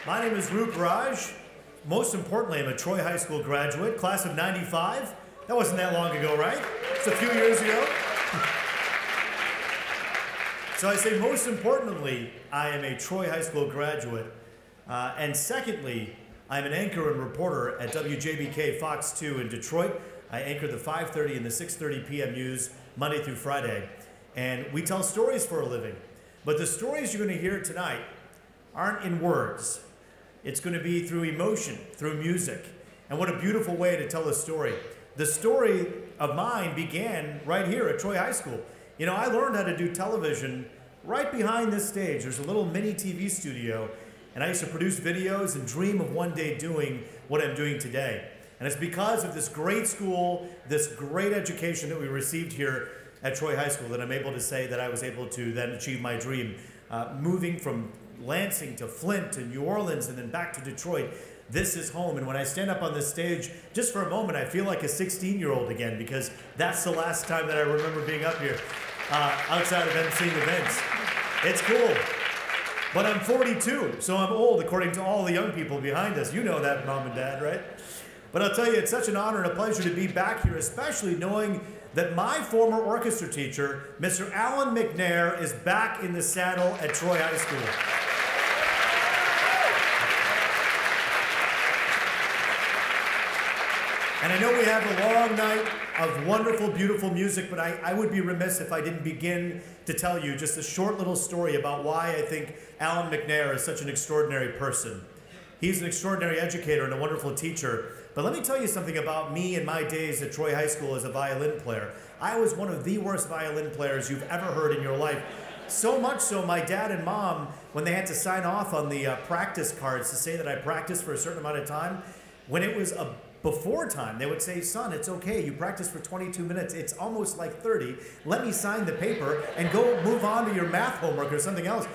My name is Roop Raj. Most importantly, I'm a Troy High School graduate, class of '95. That wasn't that long ago, right? It's a few years ago. So I say most importantly, I am a Troy High School graduate. And secondly, I'm an anchor and reporter at WJBK Fox 2 in Detroit. I anchor the 5:30 and the 6:30 p.m. news Monday through Friday. And we tell stories for a living. But the stories you're going to hear tonight aren't in words. It's going to be through emotion, through music. And what a beautiful way to tell a story. The story of mine began right here at Troy High School. You know, I learned how to do television right behind this stage. There's a little mini TV studio, and I used to produce videos and dream of one day doing what I'm doing today. And it's because of this great school, this great education that we received here at Troy High School that I'm able to say that I was able to then achieve my dream. Moving from Lansing to Flint to New Orleans and then back to Detroit. This is home, and when I stand up on this stage, just for a moment, I feel like a 16-year-old again, because that's the last time that I remember being up here outside of emceeing events. It's cool. But I'm 42, so I'm old according to all the young people behind us. You know that, Mom and Dad, right? But I'll tell you, it's such an honor and a pleasure to be back here, especially knowing that my former orchestra teacher, Mr. Alan McNair, is back in the saddle at Troy High School. And I know we have a long night of wonderful, beautiful music, but I would be remiss if I didn't begin to tell you just a short little story about why I think Alan McNair is such an extraordinary person. He's an extraordinary educator and a wonderful teacher. But let me tell you something about me and my days at Troy High School as a violin player. I was one of the worst violin players you've ever heard in your life. So much so, my dad and mom, when they had to sign off on the practice cards to say that I practiced for a certain amount of time, when it was before time, they would say, son, it's okay, you practiced for 22 minutes, it's almost like 30, let me sign the paper and go move on to your math homework or something else.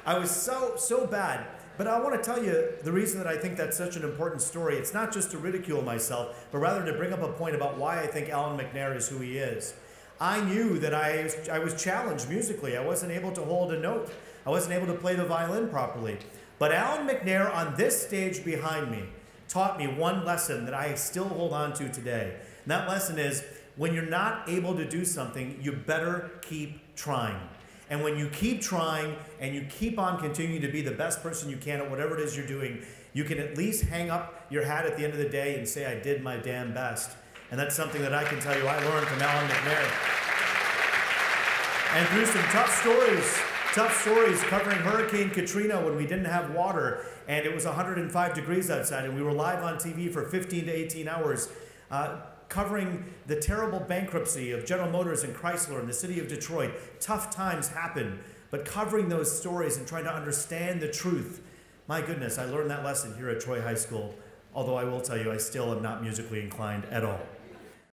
I was so bad. But I want to tell you the reason that I think that's such an important story. It's not just to ridicule myself, but rather to bring up a point about why I think Alan McNair is who he is. I knew that I was challenged musically. I wasn't able to hold a note. I wasn't able to play the violin properly. But Alan McNair on this stage behind me taught me one lesson that I still hold on to today. And that lesson is, when you're not able to do something, you better keep trying. And when you keep trying and you keep on continuing to be the best person you can at whatever it is you're doing, you can at least hang up your hat at the end of the day and say, I did my damn best. And that's something that I can tell you I learned from Alan McNair. And through some tough stories covering Hurricane Katrina when we didn't have water and it was 105 degrees outside and we were live on TV for 15 to 18 hours, covering the terrible bankruptcy of General Motors and Chrysler in the city of Detroit. Tough times happen, but covering those stories and trying to understand the truth. My goodness, I learned that lesson here at Troy High School, although I will tell you I still am not musically inclined at all.